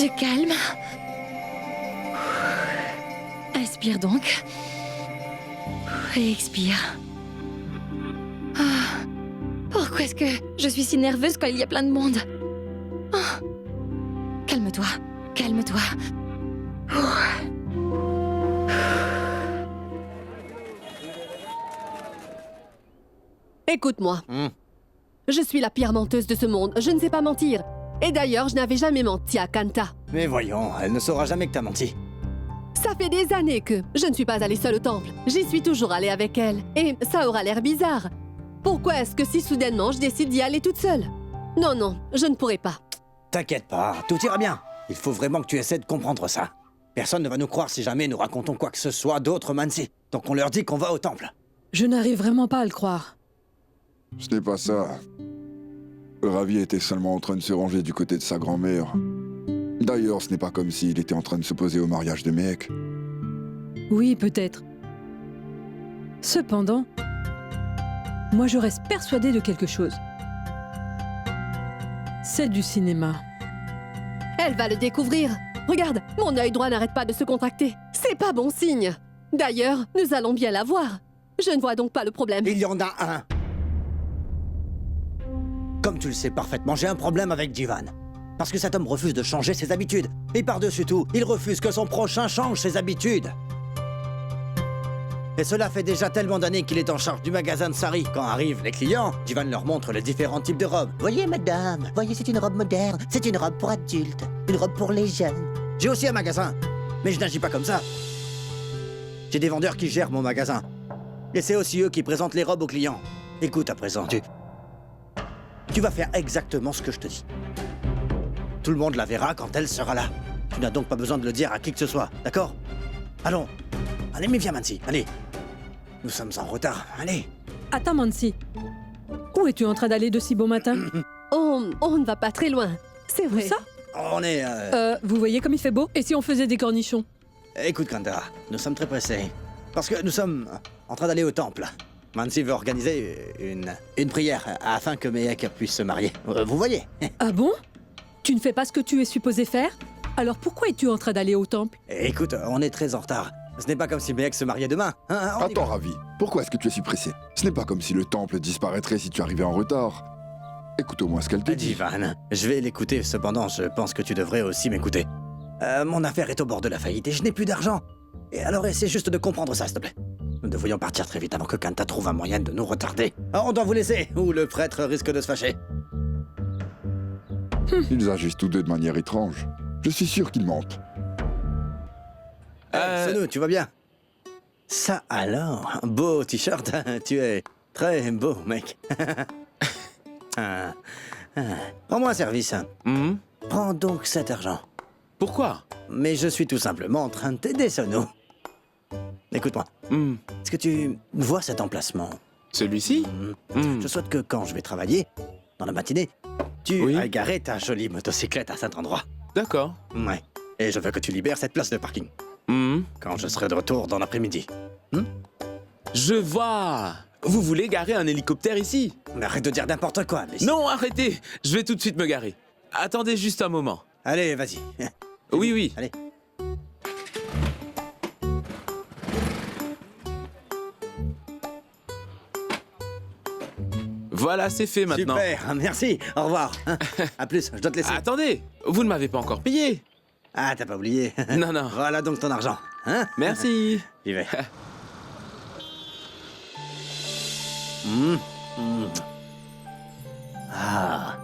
Du calme. Inspire donc. Et expire. Ah. Pourquoi est-ce que je suis si nerveuse quand il y a plein de monde? Ah. Calme-toi, calme-toi. Écoute-moi. Je suis la pire menteuse de ce monde. Je ne sais pas mentir. Et d'ailleurs, je n'avais jamais menti à Kanta. Mais voyons, elle ne saura jamais que t'as menti. Ça fait des années que je ne suis pas allée seule au temple. J'y suis toujours allée avec elle. Et ça aura l'air bizarre. Pourquoi est-ce que si soudainement je décide d'y aller toute seule? Non, non, je ne pourrai pas. T'inquiète pas, tout ira bien. Il faut vraiment que tu essaies de comprendre ça. Personne ne va nous croire si jamais nous racontons quoi que ce soit d'autre, Mansi. Donc on leur dit qu'on va au temple. Je n'arrive vraiment pas à le croire. Ce n'est pas ça. Ravi était seulement en train de se ranger du côté de sa grand-mère. D'ailleurs, ce n'est pas comme s'il était en train de s'opposer au mariage de Mehek. Oui, peut-être. Cependant, moi je reste persuadée de quelque chose. C'est du cinéma. Elle va le découvrir. Regarde, mon œil droit n'arrête pas de se contracter. C'est pas bon signe. D'ailleurs, nous allons bien la voir. Je ne vois donc pas le problème. Il y en a un. Comme tu le sais parfaitement, j'ai un problème avec Jivan. Parce que cet homme refuse de changer ses habitudes. Et par-dessus tout, il refuse que son prochain change ses habitudes. Et cela fait déjà tellement d'années qu'il est en charge du magasin de Sari. Quand arrivent les clients, Jivan leur montre les différents types de robes. Voyez, madame, voyez, c'est une robe moderne. C'est une robe pour adultes. Une robe pour les jeunes. J'ai aussi un magasin, mais je n'agis pas comme ça. J'ai des vendeurs qui gèrent mon magasin. Et c'est aussi eux qui présentent les robes aux clients. Écoute à présent, tu vas faire exactement ce que je te dis. Tout le monde la verra quand elle sera là. Tu n'as donc pas besoin de le dire à qui que ce soit, d'accord? Allons. Allez, mais viens, Mansi, allez. Nous sommes en retard, allez. Attends, Mansi. Où es-tu en train d'aller de si beau matin? On ne va pas très loin. C'est vrai. Ça? On est... Vous voyez comme il fait beau? Et si on faisait des cornichons? Écoute, Kanda, nous sommes très pressés. Parce que nous sommes en train d'aller au temple. Mansi veut organiser une prière afin que Mehek puisse se marier. Vous voyez? Ah bon? Tu ne fais pas ce que tu es supposé faire? Alors pourquoi es-tu en train d'aller au temple? Écoute, on est très en retard. Ce n'est pas comme si Mehek se mariait demain. Hein, on y Attends, va. Ravi, pourquoi est-ce que tu es si pressé? Ce n'est pas comme si le temple disparaîtrait si tu arrivais en retard. Écoute au moins ce qu'elle te dit. Jivan, je vais l'écouter, cependant, je pense que tu devrais aussi m'écouter. Mon affaire est au bord de la faillite et je n'ai plus d'argent. Et alors essaie juste de comprendre ça, s'il te plaît. Nous devrions partir très vite avant que Kanta trouve un moyen de nous retarder. On doit vous laisser, ou le prêtre risque de se fâcher. Ils agissent tous deux de manière étrange. Je suis sûr qu'ils mentent. Sonu, tu vas bien? Ça alors, beau t-shirt, tu es très beau, mec. Rends-moi un service. Prends donc cet argent. Pourquoi? Mais je suis tout simplement en train de t'aider, Sonu. Écoute-moi. Est-ce que tu vois cet emplacement? Celui-ci? Je souhaite que quand je vais travailler, dans la matinée, tu Oui. ailles garer ta jolie motocyclette à cet endroit. D'accord. Ouais. Et je veux que tu libères cette place de parking. Quand je serai de retour dans l'après-midi. Je vois. Vous voulez garer un hélicoptère ici? Mais arrête de dire n'importe quoi, mais... Non, arrêtez. Je vais tout de suite me garer. Attendez juste un moment. Allez, vas-y. Oui, oui. Allez. Voilà, c'est fait maintenant. Super, merci. Au revoir. À plus, je dois te laisser. Attendez, vous ne m'avez pas encore payé. Ah, t'as pas oublié. Non, non. Voilà donc ton argent. Hein? Merci. J'y vais. Ah.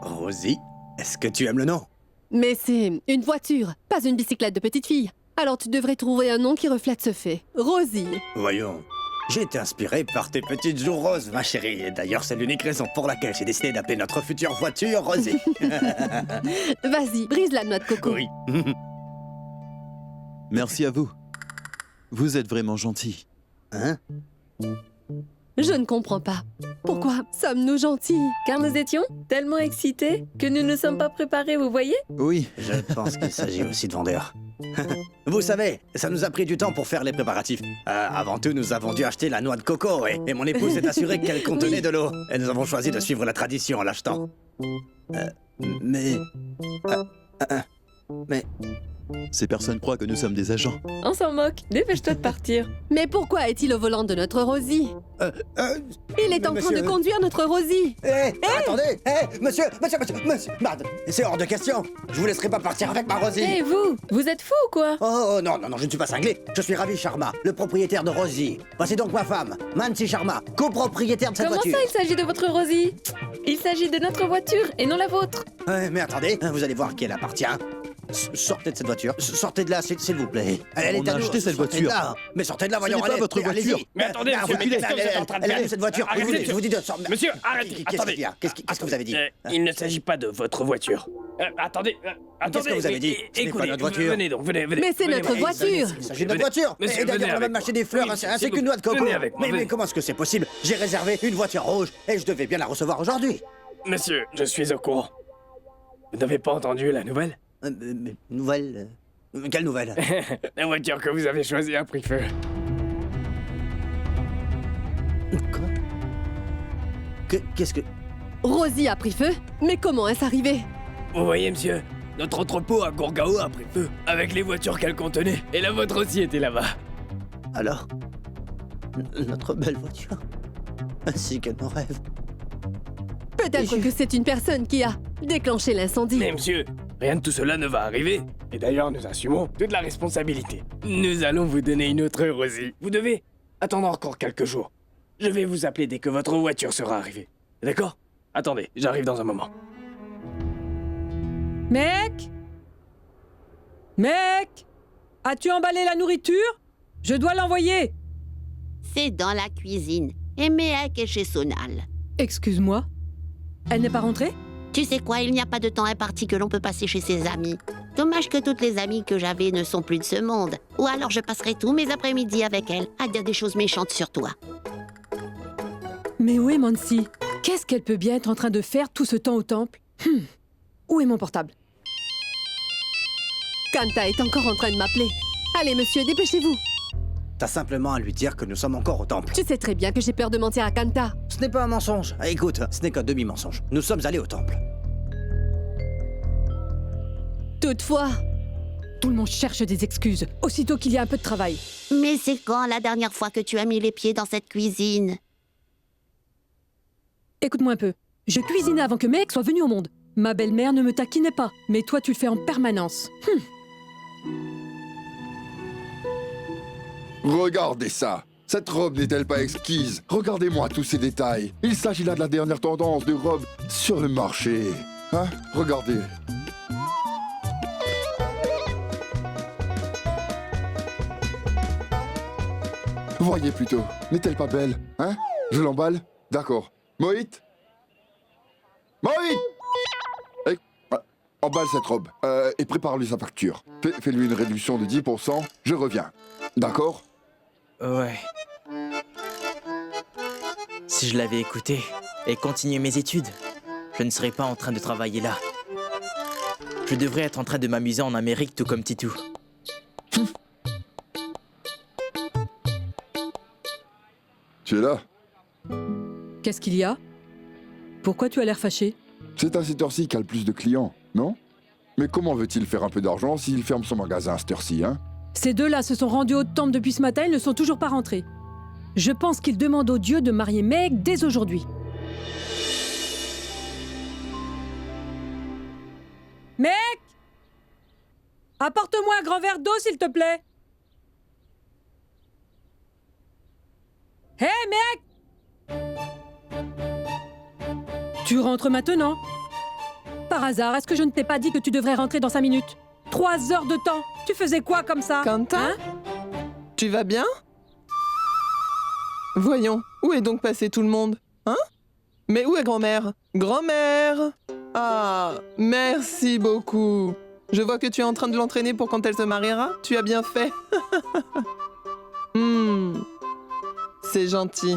Rosie, est-ce que tu aimes le nom? Mais c'est une voiture, pas une bicyclette de petite fille. Alors tu devrais trouver un nom qui reflète ce fait. Rosie. Voyons. J'ai été inspiré par tes petites joues roses, ma chérie. Et d'ailleurs, c'est l'unique raison pour laquelle j'ai décidé d'appeler notre future voiture Rosie. Vas-y, brise la noix de coco. Oui. Merci à vous. Vous êtes vraiment gentil. Hein? Je ne comprends pas. Pourquoi sommes-nous gentils? Car nous étions tellement excités que nous ne sommes pas préparés, vous voyez? Oui, je pense qu'il s'agit aussi de vendeurs. Vous savez, ça nous a pris du temps pour faire les préparatifs. Avant tout, nous avons dû acheter la noix de coco et mon épouse s'est assurée qu'elle contenait de l'eau. Et nous avons choisi de suivre la tradition en l'achetant. Mais... Ces personnes croient que nous sommes des agents. On s'en moque. Dépêche-toi de partir. Mais pourquoi est-il au volant de notre Rosie? Il est en train de monsieur. conduire notre Rosie. Attendez monsieur, Merde, c'est hors de question. Je vous laisserai pas partir avec ma Rosie. Hé, vous êtes fous ou quoi? Oh non, je ne suis pas cinglé. Je suis Ravi Sharma, le propriétaire de Rosie. Voici donc ma femme, Mansi Sharma, copropriétaire de cette Comment voiture. ça, il s'agit de votre Rosie? Il s'agit de notre voiture et non la vôtre. Mais attendez, vous allez voir qui elle appartient. Sortez de cette voiture. Sortez de là, s'il vous plaît. Elle On est a à nous. acheté cette Sortez de voiture. là. Mais sortez de là, voyons. n'est pas allez, votre allez-y. voiture. Mais attendez, monsieur, reculez, qu'est-ce que vous êtes en train de elle est faire où cette voiture? Arrêtez, Je vous dis de sortir. Monsieur, arrêtez, Qu'est-ce attendez. qu'il y a? Qu'est-ce que vous avez dit? Il ne s'agit pas de votre voiture. Attendez, Qu'est-ce que vous avez dit? Ce n'est pas Écoutez, notre voiture. venez donc, venez. Mais c'est venez, notre venez. voiture. Il s'agit de notre voiture. Monsieur, Et d'ailleurs, venez on a avec même acheté moi. des fleurs Oui, ainsi s'il qu'une vous noix de coco. venez avec moi, Mais venez. comment est-ce que c'est possible? J'ai réservé une voiture rouge et je devais bien la recevoir aujourd'hui. Monsieur, je suis au courant. Vous n'avez pas entendu la nouvelle? Nouvelle? Quelle nouvelle? La voiture que vous avez choisie a pris feu. Quoi? Qu'est-ce que... Rosie a pris feu? Mais comment est-ce arrivé? Vous voyez, monsieur, notre entrepôt à Gourgao a pris feu, avec les voitures qu'elle contenait. Et la vôtre aussi était là-bas. Alors? Notre belle voiture? Ainsi que nos rêves. Peut-être que c'est une personne qui a déclenché l'incendie. Mais monsieur, rien de tout cela ne va arriver. Et d'ailleurs, nous assumons toute la responsabilité. Nous allons vous donner une autre Rosie. Vous devez attendre encore quelques jours. Je vais vous appeler dès que votre voiture sera arrivée. D'accord? Attendez, j'arrive dans un moment. Mec? As-tu emballé la nourriture? Je dois l'envoyer. C'est dans la cuisine. Et Méhek est chez Sonal. Excuse-moi. Elle n'est pas rentrée? Tu sais quoi, il n'y a pas de temps imparti que l'on peut passer chez ses amis. Dommage que toutes les amies que j'avais ne sont plus de ce monde. Ou alors je passerai tous mes après-midi avec elle à dire des choses méchantes sur toi. Mais où est Mansi? Qu'est-ce qu'elle peut bien être en train de faire tout ce temps au temple? Où est mon portable? Kanta est encore en train de m'appeler. Allez, monsieur, dépêchez-vous. T'as simplement à lui dire que nous sommes encore au temple. Tu sais très bien que j'ai peur de mentir à Kanta. Ce n'est pas un mensonge. Écoute, ce n'est qu'un demi-mensonge. Nous sommes allés au temple. Toutefois, Tout le monde cherche des excuses, aussitôt qu'il y a un peu de travail. Mais c'est quand la dernière fois que tu as mis les pieds dans cette cuisine? Écoute-moi un peu. Je cuisinais avant que Meg soit venue au monde. Ma belle-mère ne me taquinait pas, mais toi tu le fais en permanence. Regardez ça. Cette robe n'est-elle pas exquise? Regardez-moi tous ces détails. Il s'agit là de la dernière tendance de robe sur le marché. Hein? Regardez. Voyez plutôt. N'est-elle pas belle? Hein? Je l'emballe? D'accord. Moït? Moït! Emballe cette robe et prépare-lui sa facture. Fais-lui une réduction de 10%, je reviens. D'accord? Ouais. Si je l'avais écouté et continué mes études, je ne serais pas en train de travailler là. Je devrais être en train de m'amuser en Amérique tout comme Titou. Tu es là? Qu'est-ce qu'il y a? Pourquoi tu as l'air fâché? C'est à cette heure-ci qu'il y a le plus de clients, non? Mais comment veut-il faire un peu d'argent s'il ferme son magasin à cette heure-ci, hein? Ces deux-là se sont rendus au temple depuis ce matin, ils ne sont toujours pas rentrés. Je pense qu'ils demandent au Dieu de marier Meg dès aujourd'hui. Meg! Apporte-moi un grand verre d'eau, s'il te plaît. Hé, Meg! Tu rentres maintenant? Par hasard, est-ce que je ne t'ai pas dit que tu devrais rentrer dans 5 minutes? 3 heures de temps. Tu faisais quoi comme ça? Kanta? Hein? Tu vas bien? Voyons, où est donc passé tout le monde? Hein? Mais où est grand-mère? Grand-mère! Ah, merci beaucoup. Je vois que tu es en train de l'entraîner pour quand elle se mariera. Tu as bien fait. C'est gentil.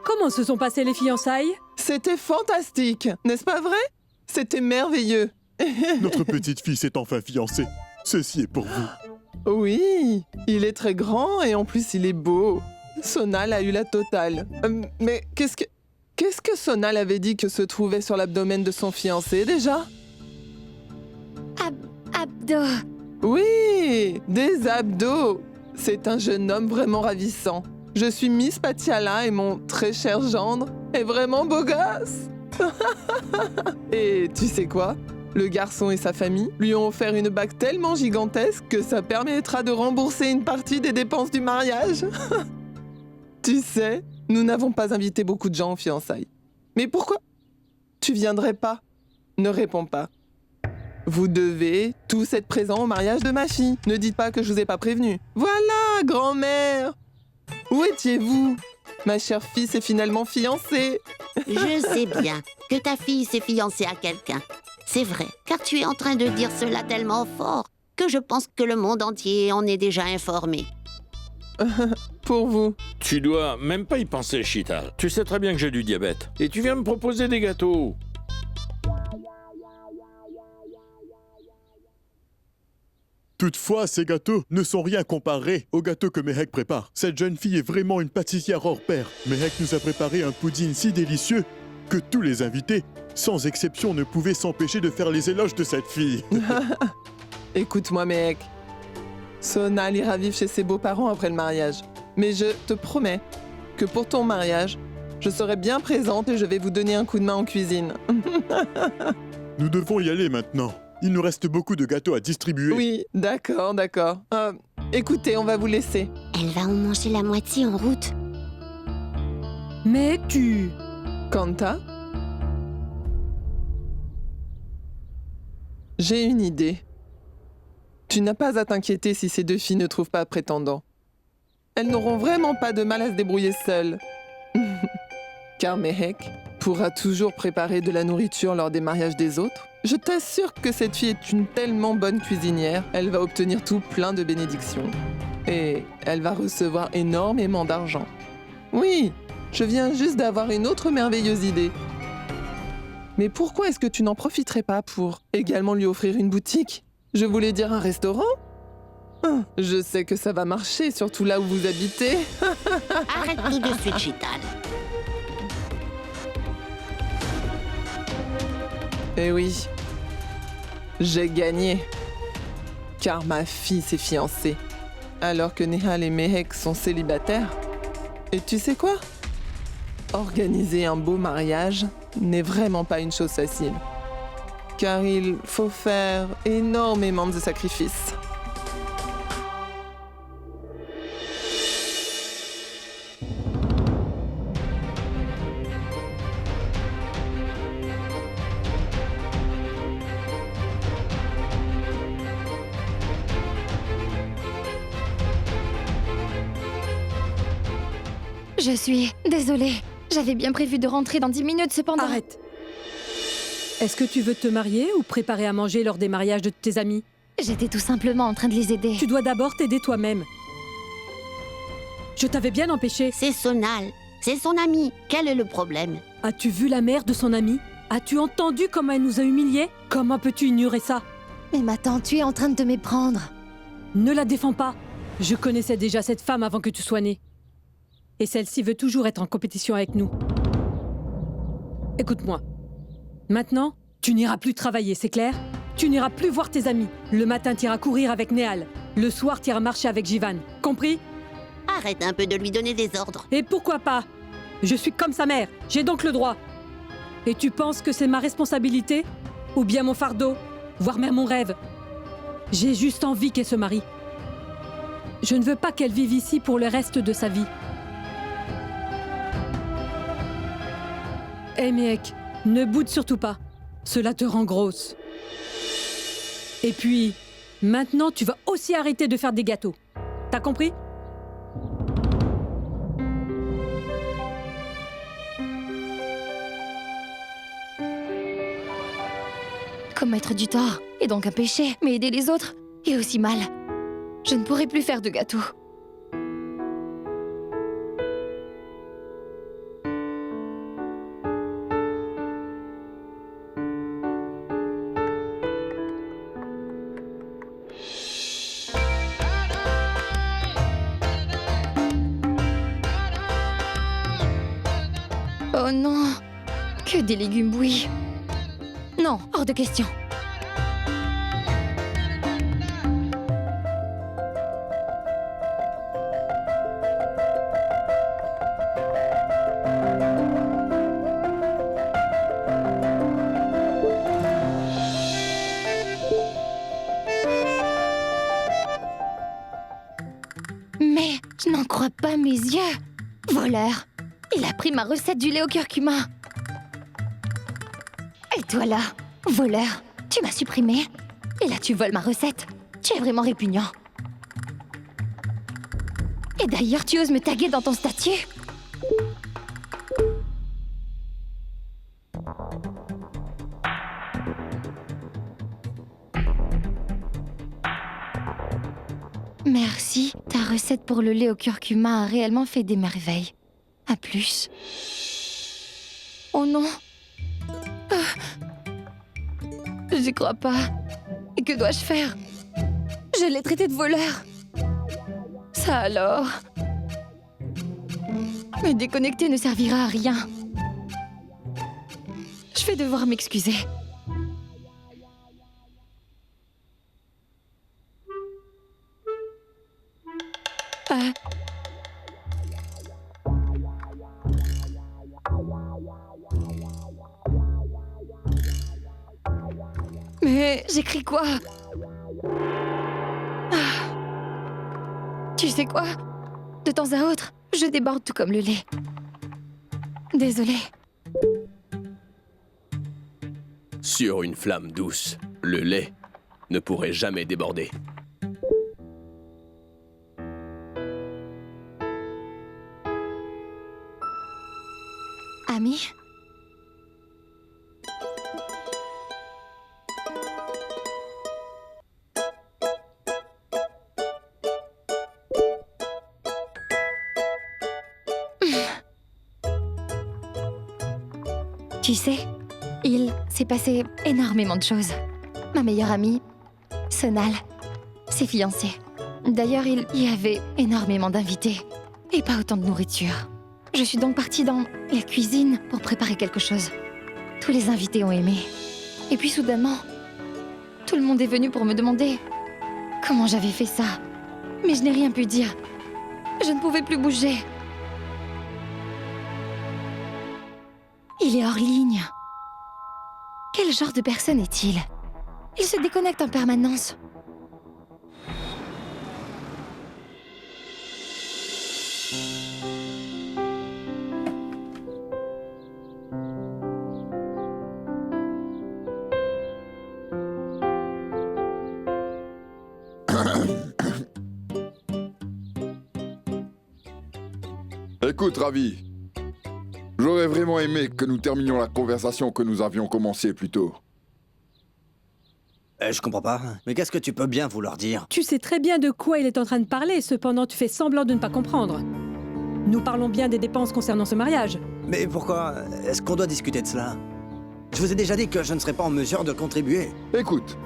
Comment se sont passées les fiançailles? C'était fantastique, n'est-ce pas vrai? C'était merveilleux. Notre petite fille s'est enfin fiancée. Ceci est pour vous. Oui, il est très grand et en plus il est beau. Sonal a eu la totale. Mais qu'est-ce que Sonal avait dit que se trouvait sur l'abdomen de son fiancé déjà? Abdos. Oui, des abdos. C'est un jeune homme vraiment ravissant. Je suis Miss Patiala et mon très cher gendre est vraiment beau gosse. Et tu sais quoi? Le garçon et sa famille lui ont offert une bague tellement gigantesque que ça permettra de rembourser une partie des dépenses du mariage. Tu sais, nous n'avons pas invité beaucoup de gens aux fiançailles. Mais pourquoi tu viendrais pas? Ne réponds pas. Vous devez tous être présents au mariage de ma fille. Ne dites pas que je vous ai pas prévenu. Voilà, grand-mère! Où étiez-vous? Ma chère fille s'est finalement fiancée. Je sais bien que ta fille s'est fiancée à quelqu'un. C'est vrai, car tu es en train de dire cela tellement fort que je pense que le monde entier en est déjà informé. Pour vous. Tu dois même pas y penser, Chital. Tu sais très bien que j'ai du diabète. Et tu viens me proposer des gâteaux. Toutefois, ces gâteaux ne sont rien comparés aux gâteaux que Mehek prépare. Cette jeune fille est vraiment une pâtissière hors pair. Mehek nous a préparé un pudding si délicieux que tous les invités, sans exception, ne pouvaient s'empêcher de faire les éloges de cette fille. Écoute-moi, Mehek. Sonal ira vivre chez ses beaux-parents après le mariage. Mais je te promets que pour ton mariage, je serai bien présente et je vais vous donner un coup de main en cuisine. Nous devons y aller maintenant. Il nous reste beaucoup de gâteaux à distribuer. Oui, d'accord. Écoutez, on va vous laisser. Elle va en manger la moitié en route. Mais tu... Kanta? J'ai une idée. Tu n'as pas à t'inquiéter si ces deux filles ne trouvent pas prétendant. Elles n'auront vraiment pas de mal à se débrouiller seules. Car Mehek pourra toujours préparer de la nourriture lors des mariages des autres. Je t'assure que cette fille est une tellement bonne cuisinière, elle va obtenir tout plein de bénédictions. Et elle va recevoir énormément d'argent. Oui, je viens juste d'avoir une autre merveilleuse idée. Mais pourquoi est-ce que tu n'en profiterais pas pour également lui offrir une boutique? Je voulais dire un restaurant? Je sais que ça va marcher, surtout là où vous habitez. Arrête tout de suite, Chital. Eh oui, j'ai gagné. Car ma fille s'est fiancée, alors que Nehal et Mehek sont célibataires. Et tu sais quoi? Organiser un beau mariage n'est vraiment pas une chose facile. Car il faut faire énormément de sacrifices. Je suis désolée. J'avais bien prévu de rentrer dans 10 minutes, cependant... Arrête. Est-ce que tu veux te marier ou préparer à manger lors des mariages de tes amis? J'étais tout simplement en train de les aider. Tu dois d'abord t'aider toi-même. Je t'avais bien empêché. C'est Sonal. C'est son ami. Quel est le problème? As-tu vu la mère de son ami? As-tu entendu comment elle nous a humiliés? Comment peux-tu ignorer ça? Mais ma tante, tu es en train de te méprendre. Ne la défends pas. Je connaissais déjà cette femme avant que tu sois née. Et celle-ci veut toujours être en compétition avec nous. Écoute-moi. Maintenant, tu n'iras plus travailler, c'est clair? Tu n'iras plus voir tes amis. Le matin, tu iras courir avec Nehal. Le soir, tu iras marcher avec Jivan. Compris? Arrête un peu de lui donner des ordres. Et pourquoi pas? Je suis comme sa mère. J'ai donc le droit. Et tu penses que c'est ma responsabilité? Ou bien mon fardeau? Voire même mon rêve? J'ai juste envie qu'elle se marie. Je ne veux pas qu'elle vive ici pour le reste de sa vie. Hey Mehek, ne boude surtout pas. Cela te rend grosse. Et puis, maintenant, tu vas aussi arrêter de faire des gâteaux. T'as compris? Commettre du tort est donc un péché, mais aider les autres est aussi mal. Je ne pourrai plus faire de gâteaux. Oh non, que des légumes bouillis. Non, hors de question. Mais je n'en crois pas mes yeux. Voleur, il a pris ma recette du lait au curcuma. Et toi là, voleur, tu m'as supprimé. Et là tu voles ma recette. Tu es vraiment répugnant. Et d'ailleurs tu oses me taguer dans ton statut. Merci, ta recette pour le lait au curcuma a réellement fait des merveilles. À plus. Oh non. J'y crois pas. Et que dois-je faire? Je l'ai traité de voleur. Ça alors? Me déconnecter ne servira à rien. Je vais devoir m'excuser. Mais j'écris quoi? Tu sais quoi? De temps à autre, je déborde tout comme le lait. Désolée. Sur une flamme douce, le lait ne pourrait jamais déborder. Ami? Tu sais, il s'est passé énormément de choses. Ma meilleure amie, Sonal, s'est fiancée. D'ailleurs, il y avait énormément d'invités. Et pas autant de nourriture. Je suis donc partie dans la cuisine pour préparer quelque chose. Tous les invités ont aimé. Et puis soudainement, tout le monde est venu pour me demander comment j'avais fait ça. Mais je n'ai rien pu dire. Je ne pouvais plus bouger. Il est hors ligne. Quel genre de personne est-il? Il se déconnecte en permanence. Écoute, Ravi. J'aurais vraiment aimé que nous terminions la conversation que nous avions commencée plus tôt. Je comprends pas. Mais qu'est-ce que tu peux bien vouloir dire? Tu sais très bien de quoi il est en train de parler, cependant tu fais semblant de ne pas comprendre. Nous parlons bien des dépenses concernant ce mariage. Mais pourquoi est-ce qu'on doit discuter de cela? Je vous ai déjà dit que je ne serais pas en mesure de contribuer. Écoute,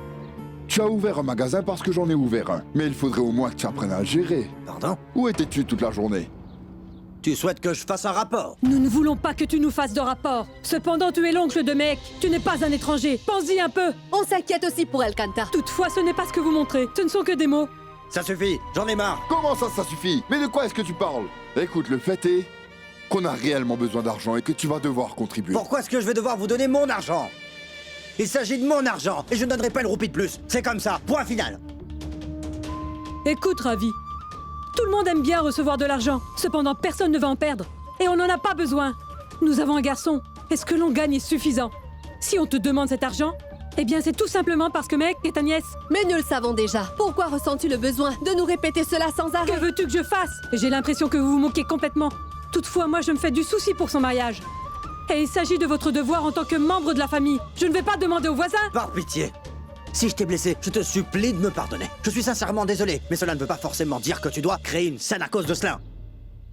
tu as ouvert un magasin parce que j'en ai ouvert un. Mais il faudrait au moins que tu apprennes à le gérer. Pardon? Où étais-tu toute la journée? Tu souhaites que je fasse un rapport? Nous ne voulons pas que tu nous fasses de rapport. Cependant, tu es l'oncle de Mehek. Tu n'es pas un étranger. Pense-y un peu. On s'inquiète aussi pour El Kanta. Toutefois, ce n'est pas ce que vous montrez. Ce ne sont que des mots. Ça suffit, j'en ai marre. Comment ça suffit? Mais de quoi est-ce que tu parles? Écoute, le fait est qu'on a réellement besoin d'argent et que tu vas devoir contribuer. Pourquoi est-ce que je vais devoir vous donner mon argent? Il s'agit de mon argent et je ne donnerai pas une roupie de plus. C'est comme ça, point final. Écoute, Ravi. Tout le monde aime bien recevoir de l'argent. Cependant, personne ne va en perdre. Et on n'en a pas besoin. Nous avons un garçon. Et ce que l'on gagne est suffisant. Si on te demande cet argent, eh bien c'est tout simplement parce que Mehek est ta nièce. Mais nous le savons déjà. Pourquoi ressens-tu le besoin de nous répéter cela sans arrêt? Que veux-tu que je fasse? J'ai l'impression que vous vous moquez complètement. Toutefois, moi je me fais du souci pour son mariage. Et il s'agit de votre devoir en tant que membre de la famille. Je ne vais pas demander aux voisins. Par pitié. Si je t'ai blessé, je te supplie de me pardonner. Je suis sincèrement désolé, mais cela ne veut pas forcément dire que tu dois créer une scène à cause de cela.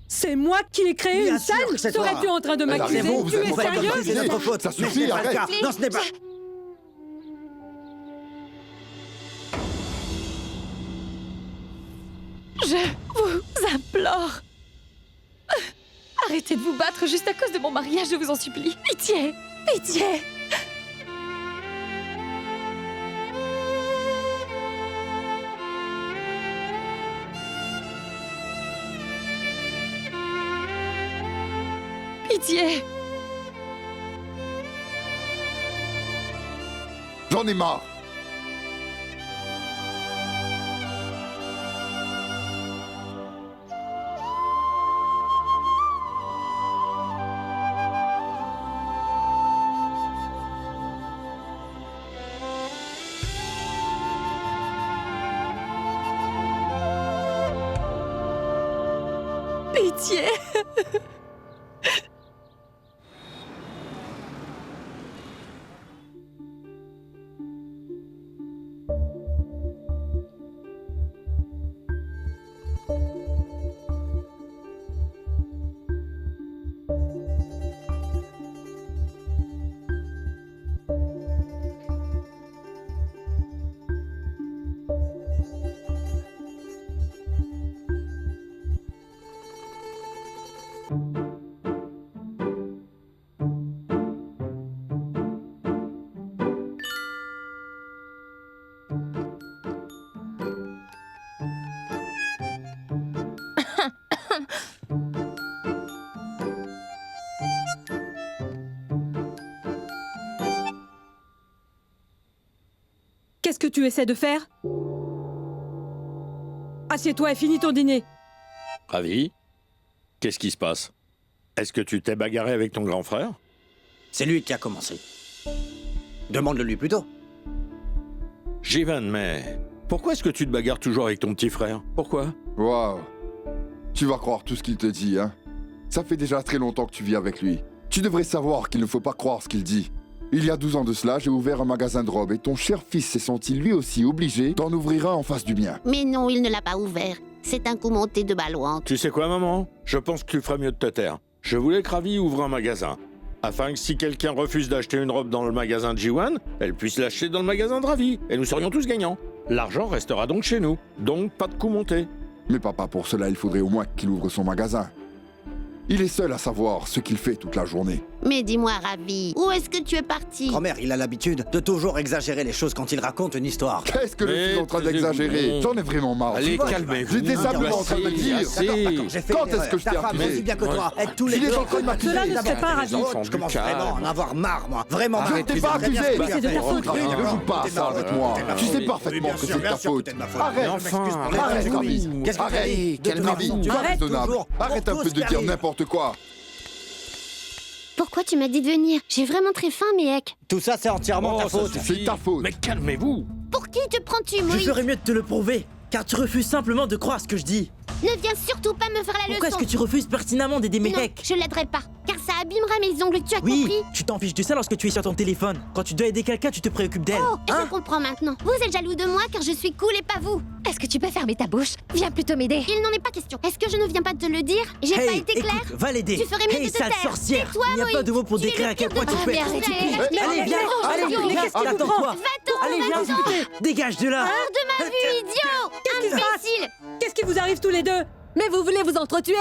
C'est moi qui ai créé Bien une sûr scène? que c'est toi. Serais-tu en train de m'accuser? Tu es sérieux? C'est notre faute. Ça suffit, Mais ce n'est pas le arrête. cas. Non, ce n'est pas... Je vous implore. Arrêtez de vous battre juste à cause de mon mariage, je vous en supplie. Pitié! Pitié! Pitié! J'en ai marre. Pitié! Qu'est-ce que tu essaies de faire? Assieds-toi et finis ton dîner. Ravi? Qu'est-ce qui se passe? Est-ce que tu t'es bagarré avec ton grand frère? C'est lui qui a commencé. Demande-le lui plutôt. Jivan, mais pourquoi est-ce que tu te bagarres toujours avec ton petit frère? Pourquoi? Waouh. Tu vas croire tout ce qu'il te dit, hein? Ça fait déjà très longtemps que tu vis avec lui. Tu devrais savoir qu'il ne faut pas croire ce qu'il dit. Il y a 12 ans de cela, j'ai ouvert un magasin de robes et ton cher fils s'est senti lui aussi obligé d'en ouvrir un en face du mien. Mais non, il ne l'a pas ouvert. C'est un coup monté de Balouante. Tu sais quoi, maman? Je pense que tu ferais mieux de te taire. Je voulais que Ravi ouvre un magasin, afin que si quelqu'un refuse d'acheter une robe dans le magasin de Jiwan, elle puisse l'acheter dans le magasin de Ravi, et nous serions tous gagnants. L'argent restera donc chez nous, donc pas de coup monté. Mais papa, pour cela, il faudrait au moins qu'il ouvre son magasin. Il est seul à savoir ce qu'il fait toute la journée. Mais dis-moi, Ravi, où est-ce que tu es parti? Grand-mère, il a l'habitude de toujours exagérer les choses quand il raconte une histoire. Qu'est-ce que le fils est en train d'exagérer? J'en ai vraiment marre. Allez, calmez-vous. J'étais simplement en train de dire. Quand est-ce que je t'ai accusé? Aussi bien que toi, être tous les Il est deux. en train de m'accuser. Cela ne serait pas Ravi. Je commence vraiment à en avoir marre, moi. Vraiment Je marre. ne t'ai pas accusé. C'est de ta faute. Ne joue pas à ça avec moi. Tu sais parfaitement que c'est de ta faute. Arrête. Arrête, Ravi. Arrête. Calmez-vous. Tu vas raisonnable. Arrête un peu de dire n'importe quoi. Pourquoi tu m'as dit de venir? J'ai vraiment très faim, Méhek. Tout ça, c'est entièrement ta faute. C'est ta faute. Mais calmez-vous. Pour qui te prends-tu, Je Moïse? ferais mieux de te le prouver, car tu refuses simplement de croire ce que je dis. Ne viens surtout pas me faire la Pourquoi est-ce leçon. que tu refuses pertinemment d'aider Non, Mehek? je l'aiderai pas, car ça abîmera mes ongles, tu as Oui, compris? tu t'en fiches de ça lorsque tu es sur ton téléphone. Quand tu dois aider quelqu'un, tu te préoccupes d'elle. Oh, je comprends maintenant. Vous êtes jaloux de moi car je suis cool et pas vous. Est-ce que tu peux fermer ta bouche? Viens plutôt m'aider. Il n'en est pas question. Est-ce que je ne viens pas de te le dire? J'ai pas été claire? Écoute, va l'aider. Tu ferais mieux Hey, de te sale taire. sorcière. Tais-toi, Il n'y a pas de mots pour Tu es décrire le à quel pire point de tu peux tous. être Allez, ridicule. allez, Allez, viens, allez, Va-t'en, viens, qu'est-ce qui vous attends-toi. Va-t'en, Allez, viens, s'il te plaît. Dégage de là. Hors de ma vue, idiot! Imbécile! Qu'est-ce qui vous arrive tous les deux? Mais vous voulez vous entretuer?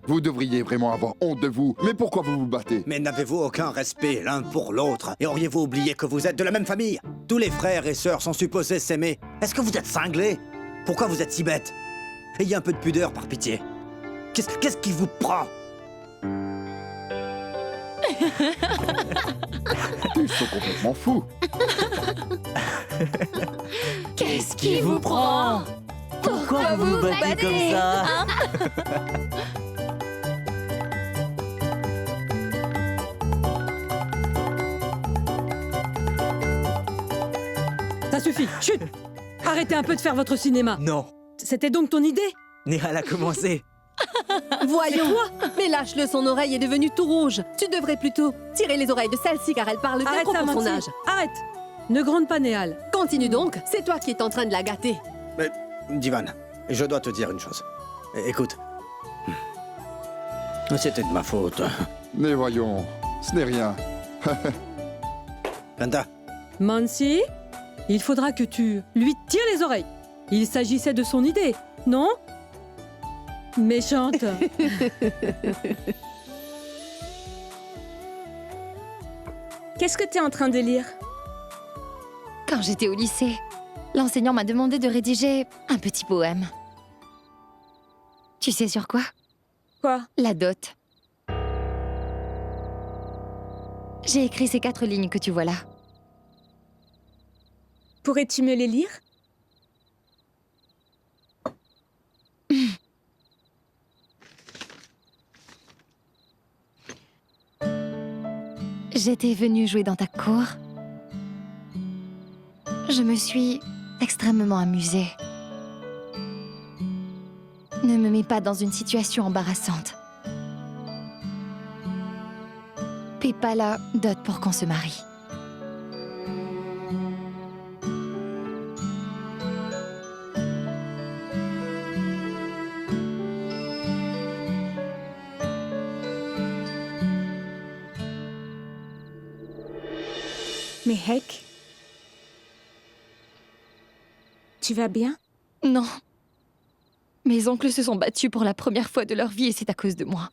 Vous devriez vraiment avoir honte de vous. Mais pourquoi vous vous battez? Mais n'avez-vous aucun respect l'un pour l'autre? Et auriez-vous oublié que vous êtes de la même famille? Tous les frères et sœurs sont supposés s'aimer. Est-ce que vous êtes cinglés? Pourquoi vous êtes si bêtes? Ayez un peu de pudeur, par pitié. Qu'est-ce qui vous prend? Ils sont complètement fous. Qu'est-ce qui vous prend? Pourquoi vous vous battez comme ça? Ça suffit, chut! Arrêtez un peu de faire votre cinéma. Non, C'était donc ton idée? Nehal a commencé. Voyons. Mais lâche-le, son oreille est devenue tout rouge. Tu devrais plutôt tirer les oreilles de celle-ci car elle parle bien Arrête trop ça, pour son Mansi. âge. Arrête! Ne gronde pas, Nehal. Continue donc, c'est toi qui es en train de la gâter. Mais, Divan, je dois te dire une chose. Écoute. C'était de ma faute. Mais voyons, ce n'est rien. Panda, Mansi, il faudra que tu lui tires les oreilles. Il s'agissait de son idée, non? Méchante. Qu'est-ce que t'es en train de lire? Quand j'étais au lycée, l'enseignant m'a demandé de rédiger un petit poème. Tu sais sur quoi? Quoi? La dot. J'ai écrit ces 4 lignes que tu vois là. Pourrais-tu me les lire? J'étais venue jouer dans ta cour. Je me suis extrêmement amusée. Ne me mets pas dans une situation embarrassante. Paie pas la dot pour qu'on se marie. Mehek? Tu vas bien? Non. Mes oncles se sont battus pour la première fois de leur vie et c'est à cause de moi.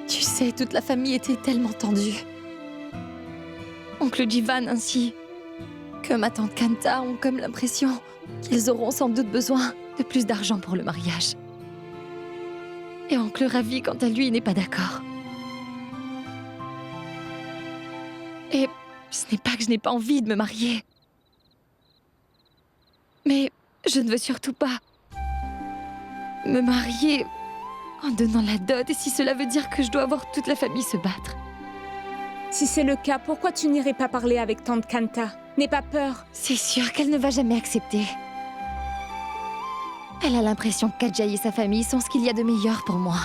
Tu sais, toute la famille était tellement tendue. Oncle Jivan ainsi que ma tante Kanta ont comme l'impression qu'ils auront sans doute besoin de plus d'argent pour le mariage. Et oncle Ravi, quant à lui, n'est pas d'accord. Et ce n'est pas que je n'ai pas envie de me marier. Mais je ne veux surtout pas me marier en donnant la dot, et si cela veut dire que je dois voir toute la famille se battre. Si c'est le cas, pourquoi tu n'irais pas parler avec tante Kanta? N'aie pas peur. C'est sûr qu'elle ne va jamais accepter. Elle a l'impression que Kadjaï et sa famille sont ce qu'il y a de meilleur pour moi.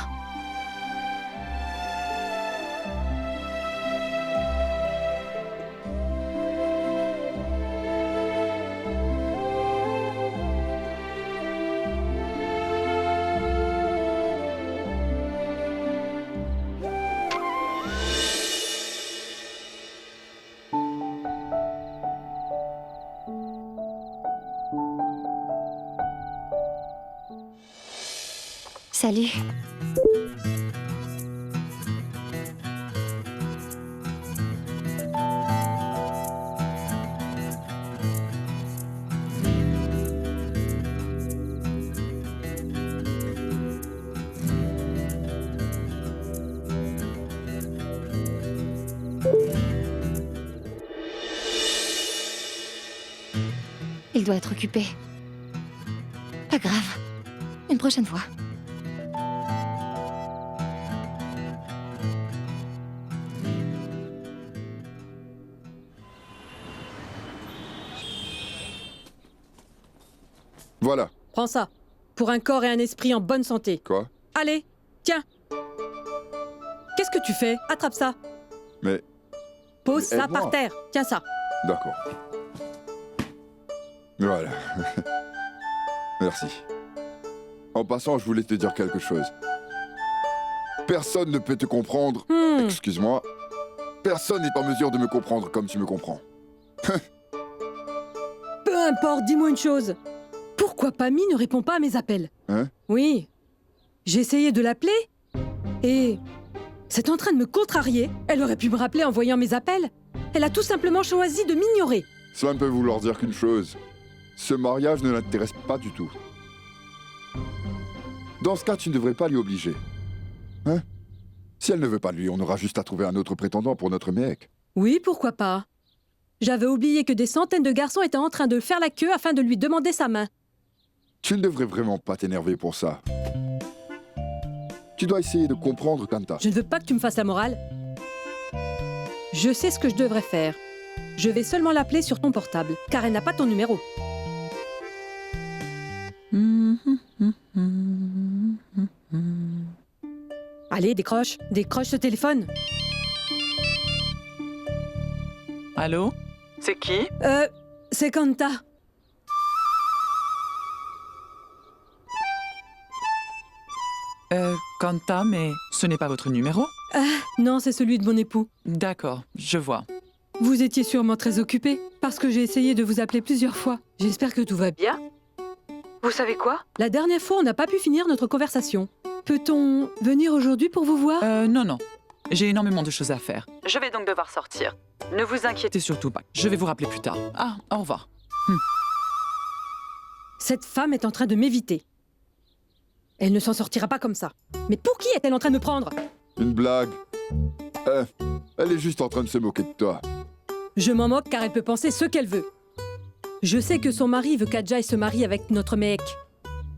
Salut. Il doit être occupé. Pas grave. Une prochaine fois. Voilà. Prends ça. Pour un corps et un esprit en bonne santé. Quoi? Allez, tiens. Qu'est-ce que tu fais? Attrape ça. Mais... Pose ça aide-moi. par terre. Tiens ça. D'accord. Voilà. Merci. En passant, je voulais te dire quelque chose. Personne ne peut te comprendre. Excuse-moi. Personne n'est en mesure de me comprendre comme tu me comprends. Peu importe, dis-moi une chose. Pourquoi Pammy ne répond pas à mes appels? Hein? Oui. J'ai essayé de l'appeler et c'est en train de me contrarier. Elle aurait pu me rappeler en voyant mes appels. Elle a tout simplement choisi de m'ignorer. Cela ne peut vouloir dire qu'une chose. Ce mariage ne l'intéresse pas du tout. Dans ce cas, tu ne devrais pas l'y obliger. Hein? Si elle ne veut pas de lui, on aura juste à trouver un autre prétendant pour notre mec. Oui, pourquoi pas. J'avais oublié que des centaines de garçons étaient en train de faire la queue afin de lui demander sa main. Tu ne devrais vraiment pas t'énerver pour ça. Tu dois essayer de comprendre Kanta. Je ne veux pas que tu me fasses la morale. Je sais ce que je devrais faire. Je vais seulement l'appeler sur ton portable, car elle n'a pas ton numéro. Allez, décroche ce téléphone. Allô? C'est qui? C'est Kanta. Kanta, mais ce n'est pas votre numéro? Non, c'est celui de mon époux. D'accord, je vois. Vous étiez sûrement très occupé, parce que j'ai essayé de vous appeler plusieurs fois. J'espère que tout va bien. Vous savez quoi? La dernière fois, on n'a pas pu finir notre conversation. Peut-on venir aujourd'hui pour vous voir? Non. J'ai énormément de choses à faire. Je vais donc devoir sortir. Ne vous inquiétez surtout pas. Je vais vous rappeler plus tard. Ah, au revoir. Cette femme est en train de m'éviter. Elle ne s'en sortira pas comme ça. Mais pour qui est-elle en train de me prendre? Une blague. Elle est juste en train de se moquer de toi. Je m'en moque car elle peut penser ce qu'elle veut. Je sais que son mari veut qu'Ajay se marie avec notre Mehek.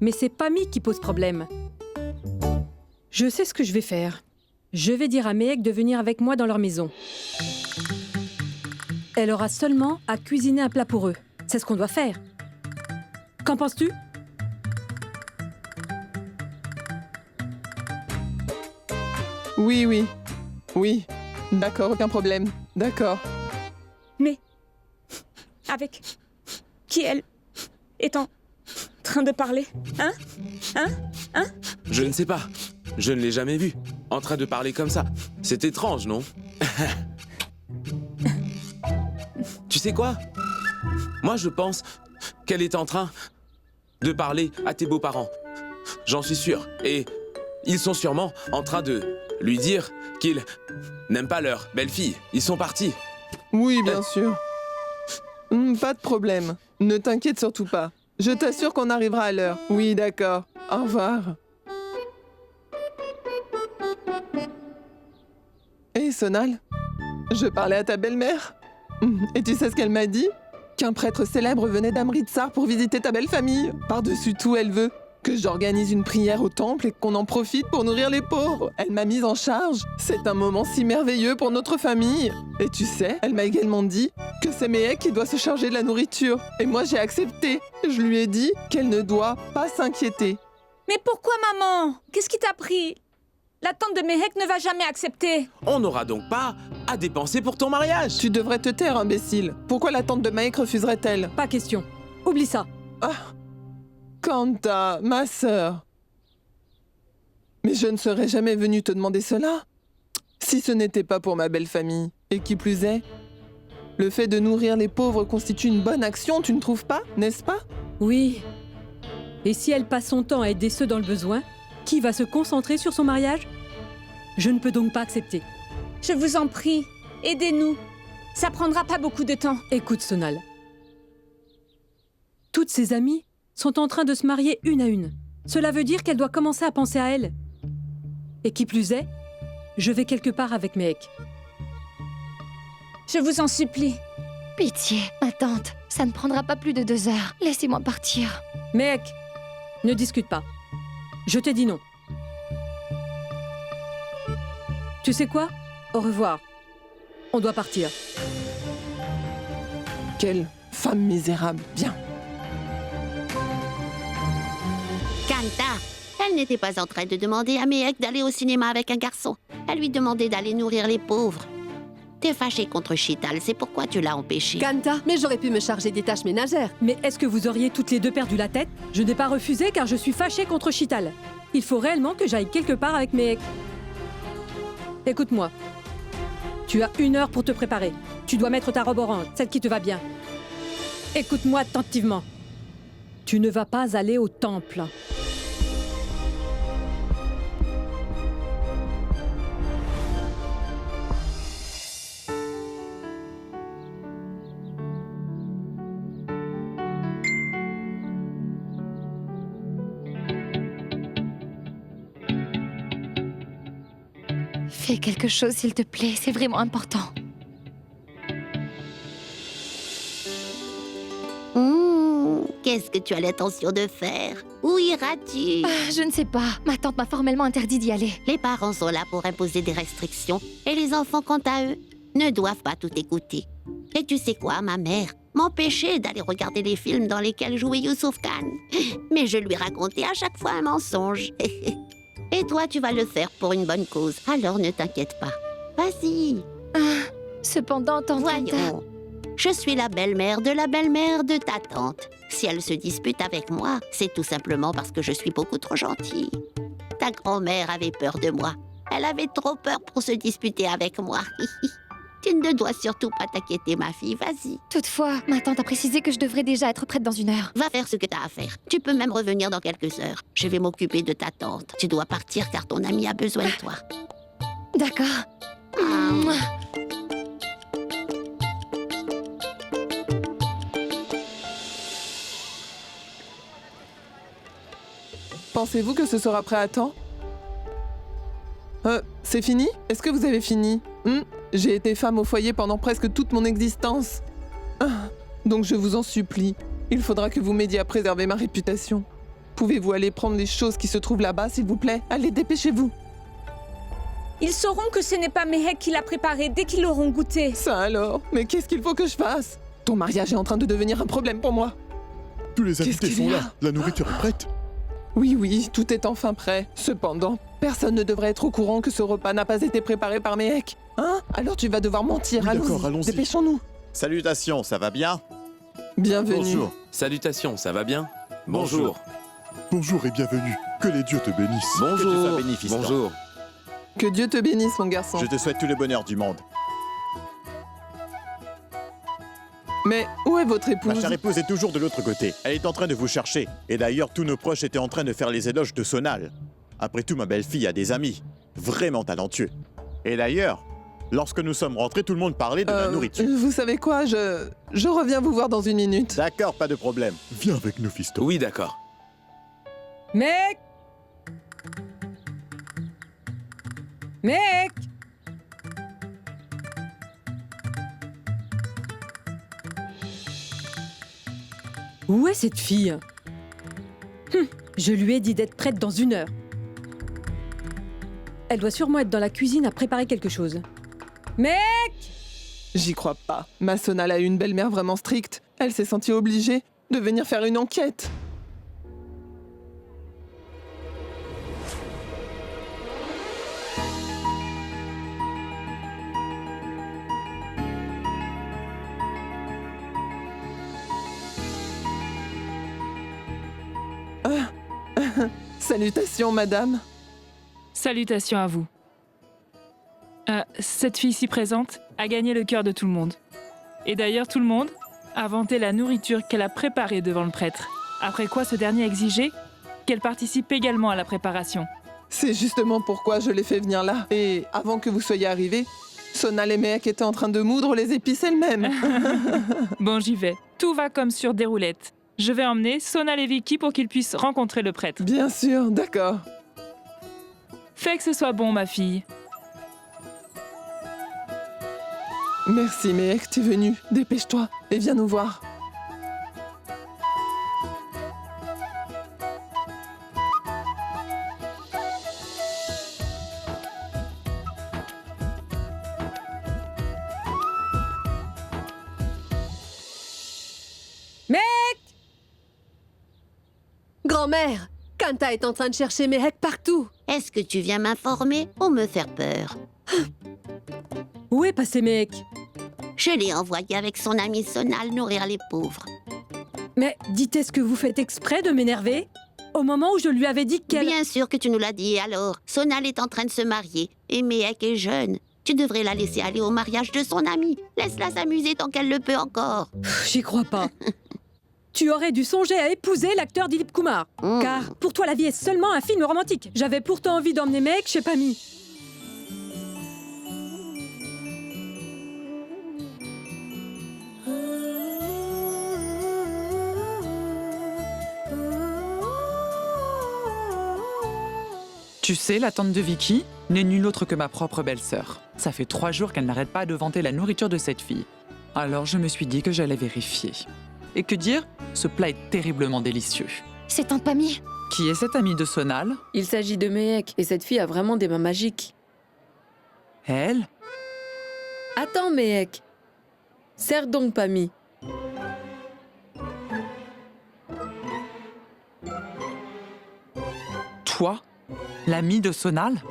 Mais c'est Pami qui pose problème. Je sais ce que je vais faire. Je vais dire à Mehek de venir avec moi dans leur maison. Elle aura seulement à cuisiner un plat pour eux. C'est ce qu'on doit faire. Qu'en penses-tu? Oui. Oui. D'accord, aucun problème. D'accord. Mais avec qui elle est en train de parler? Hein? Je ne sais pas. Je ne l'ai jamais vue. En train de parler comme ça. C'est étrange, non? Tu sais quoi? Moi, je pense qu'elle est en train de parler à tes beaux-parents. J'en suis sûr. Et ils sont sûrement en train de lui dire qu'ils n'aiment pas leur belle-fille. Ils sont partis. Oui, bien sûr. Pas de problème. Ne t'inquiète surtout pas. Je t'assure qu'on arrivera à l'heure. Oui, d'accord. Au revoir. Hé, Sonal, je parlais à ta belle-mère. Et tu sais ce qu'elle m'a dit? Qu'un prêtre célèbre venait d'Amritsar pour visiter ta belle famille. Par-dessus tout, elle veut que j'organise une prière au temple et qu'on en profite pour nourrir les pauvres. Elle m'a mise en charge. C'est un moment si merveilleux pour notre famille. Et tu sais, elle m'a également dit que c'est Mehek qui doit se charger de la nourriture. Et moi, j'ai accepté. Je lui ai dit qu'elle ne doit pas s'inquiéter. Mais pourquoi, maman? Qu'est-ce qui t'a pris? La tante de Mehek ne va jamais accepter. On n'aura donc pas à dépenser pour ton mariage. Tu devrais te taire, imbécile. Pourquoi la tante de Mehek refuserait-elle? Pas question. Oublie ça. Ah, Kanta, ma sœur. Mais je ne serais jamais venue te demander cela si ce n'était pas pour ma belle famille. Et qui plus est, le fait de nourrir les pauvres constitue une bonne action, tu ne trouves pas, n'est-ce pas? Oui. Et si elle passe son temps à aider ceux dans le besoin, qui va se concentrer sur son mariage? Je ne peux donc pas accepter. Je vous en prie, aidez-nous. Ça prendra pas beaucoup de temps. Écoute, Sonal. Toutes ses amies sont en train de se marier une à une. Cela veut dire qu'elle doit commencer à penser à elle. Et qui plus est, je vais quelque part avec Mehek. Je vous en supplie. Pitié, ma tante. Ça ne prendra pas plus de 2 heures. Laissez-moi partir. Mehek, ne discute pas. Je t'ai dit non. Tu sais quoi? Au revoir. On doit partir. Quelle femme misérable. Bien. Kanta, elle n'était pas en train de demander à Mehek d'aller au cinéma avec un garçon. Elle lui demandait d'aller nourrir les pauvres. T'es fâché contre Chital, c'est pourquoi tu l'as empêché. Kanta, mais j'aurais pu me charger des tâches ménagères. Mais est-ce que vous auriez toutes les deux perdu la tête? Je n'ai pas refusé car je suis fâchée contre Chital. Il faut réellement que j'aille quelque part avec Mehek. Écoute-moi. Tu as 1 heure pour te préparer. Tu dois mettre ta robe orange, celle qui te va bien. Écoute-moi attentivement. Tu ne vas pas aller au temple. Fais quelque chose, s'il te plaît. C'est vraiment important. Qu'est-ce que tu as l'intention de faire? Où iras-tu? Je ne sais pas. Ma tante m'a formellement interdit d'y aller. Les parents sont là pour imposer des restrictions. Et les enfants, quant à eux, ne doivent pas tout écouter. Et tu sais quoi, ma mère m'empêchait d'aller regarder les films dans lesquels jouait Youssouf Khan. Mais je lui racontais à chaque fois un mensonge. Et toi, tu vas le faire pour une bonne cause. Alors ne t'inquiète pas. Vas-y. Cependant, tante Kanta... Voyons. Je suis la belle-mère de ta tante. Si elle se dispute avec moi, c'est tout simplement parce que je suis beaucoup trop gentille. Ta grand-mère avait peur de moi. Elle avait trop peur pour se disputer avec moi. Tu ne dois surtout pas t'inquiéter, ma fille, vas-y. Toutefois, ma tante a précisé que je devrais déjà être prête dans 1 heure. Va faire ce que t'as à faire. Tu peux même revenir dans quelques heures. Je vais m'occuper de ta tante. Tu dois partir car ton ami a besoin de toi. D'accord. Pensez-vous que ce sera prêt à temps? C'est fini? Est-ce que vous avez fini? J'ai été femme au foyer pendant presque toute mon existence. Donc je vous en supplie, il faudra que vous m'aidiez à préserver ma réputation. Pouvez-vous aller prendre les choses qui se trouvent là-bas, s'il vous plaît? Allez, dépêchez-vous. Ils sauront que ce n'est pas Mehek qui l'a préparé dès qu'ils l'auront goûté. Ça alors? Mais qu'est-ce qu'il faut que je fasse? Ton mariage est en train de devenir un problème pour moi. Tous les invités sont là. La nourriture est prête. Oui, tout est enfin prêt. Cependant, personne ne devrait être au courant que ce repas n'a pas été préparé par Mehek. Hein? Alors tu vas devoir mentir. Oui, d'accord, allons-y. Dépêchons-nous. Salutations, ça va bien? Bienvenue. Bonjour. Salutations, ça va bien? Bonjour. Bonjour et bienvenue. Que les dieux te bénissent. Que tu Bonjour. sois béni, fiston. Bonjour. Que Dieu te bénisse, mon garçon. Je te souhaite tout le bonheur du monde. Mais où est votre Ma épouse? chère épouse est toujours de l'autre côté. Elle est en train de vous chercher. Et d'ailleurs, tous nos proches étaient en train de faire les éloges de Sonal. Après tout, ma belle-fille a des amis. Vraiment talentueux. Et d'ailleurs, lorsque nous sommes rentrés, tout le monde parlait de la nourriture. Vous savez quoi, je reviens vous voir dans une minute. D'accord, pas de problème. Viens avec nous, fiston. Oui, d'accord. Mec! Mec! Où est cette fille? Je lui ai dit d'être prête dans 1 heure. Elle doit sûrement être dans la cuisine à préparer quelque chose. Mec! J'y crois pas. Ma Sonal a eu une belle-mère vraiment stricte. Elle s'est sentie obligée de venir faire une enquête. Salutations, madame. Salutations à vous. Cette fille si présente a gagné le cœur de tout le monde. Et d'ailleurs, tout le monde a vanté la nourriture qu'elle a préparée devant le prêtre. Après quoi, ce dernier a exigé qu'elle participe également à la préparation. C'est justement pourquoi je l'ai fait venir là. Et avant que vous soyez arrivés, Sonal et Mehek étaient en train de moudre les épices elles-mêmes. Bon, j'y vais. Tout va comme sur des roulettes. Je vais emmener Sonal et Vicky pour qu'ils puissent rencontrer le prêtre. Bien sûr, d'accord. Fais que ce soit bon, ma fille. Merci, Mehek, t'es venu. Dépêche-toi et viens nous voir. Mehek! Grand-mère, Kanta est en train de chercher Mehek partout. Est-ce que tu viens m'informer ou me faire peur? Où est passé Mehek? Je l'ai envoyé avec son ami Sonal nourrir les pauvres. Mais dites, est-ce que vous faites exprès de m'énerver? Au moment où je lui avais dit qu'elle... Bien sûr que tu nous l'as dit, et alors? Sonal est en train de se marier, et Mehek est jeune. Tu devrais la laisser aller au mariage de son ami. Laisse-la s'amuser tant qu'elle le peut encore. J'y crois pas. Tu aurais dû songer à épouser l'acteur Dilip Kumar. Car pour toi, la vie est seulement un film romantique. J'avais pourtant envie d'emmener Mehek chez Pami. Tu sais, la tante de Vicky n'est nulle autre que ma propre belle-sœur. Ça fait 3 jours qu'elle n'arrête pas de vanter la nourriture de cette fille. Alors je me suis dit que j'allais vérifier. Et que dire? Ce plat est terriblement délicieux. C'est tante Pami. Qui est cette amie de Sonal? Il s'agit de Mehek, et cette fille a vraiment des mains magiques. Elle? Attends, Mehek. Serre donc, Pami. Toi? L'amie de Sonal?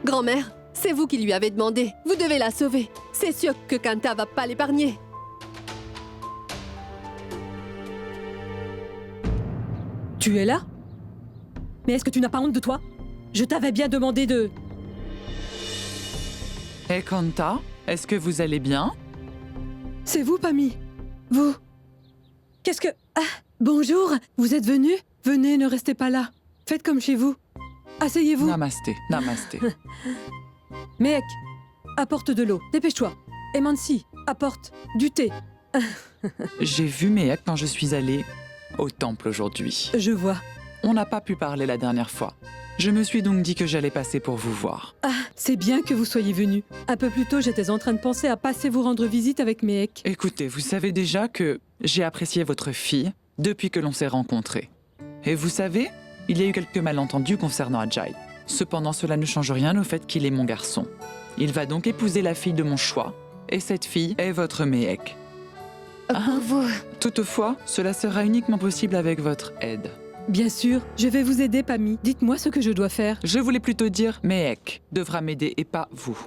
Grand-mère, c'est vous qui lui avez demandé. Vous devez la sauver. C'est sûr que Kanta va pas l'épargner. Tu es là? Mais est-ce que tu n'as pas honte de toi? Je t'avais bien demandé de... Et Kanta, est-ce que vous allez bien? C'est vous, Pammy? Vous? Qu'est-ce que... Ah, bonjour, vous êtes venu? Venez, ne restez pas là. Faites comme chez vous. Asseyez-vous. Namasté, namasté. Mehek, apporte de l'eau. Dépêche-toi. Et Mansi, apporte du thé. J'ai vu Mehek quand je suis allée au temple aujourd'hui. Je vois. On n'a pas pu parler la dernière fois. Je me suis donc dit que j'allais passer pour vous voir. Ah, c'est bien que vous soyez venu. Un peu plus tôt, j'étais en train de penser à passer vous rendre visite avec Mehek. Écoutez, vous savez déjà que j'ai apprécié votre fille depuis que l'on s'est rencontrés. Et vous savez, il y a eu quelques malentendus concernant Ajay. Cependant, cela ne change rien au fait qu'il est mon garçon. Il va donc épouser la fille de mon choix, et cette fille est votre Mehek. Pour vous. Toutefois, cela sera uniquement possible avec votre aide. Bien sûr, je vais vous aider, Pammy. Dites-moi ce que je dois faire. Je voulais plutôt dire Mehek devra m'aider et pas vous.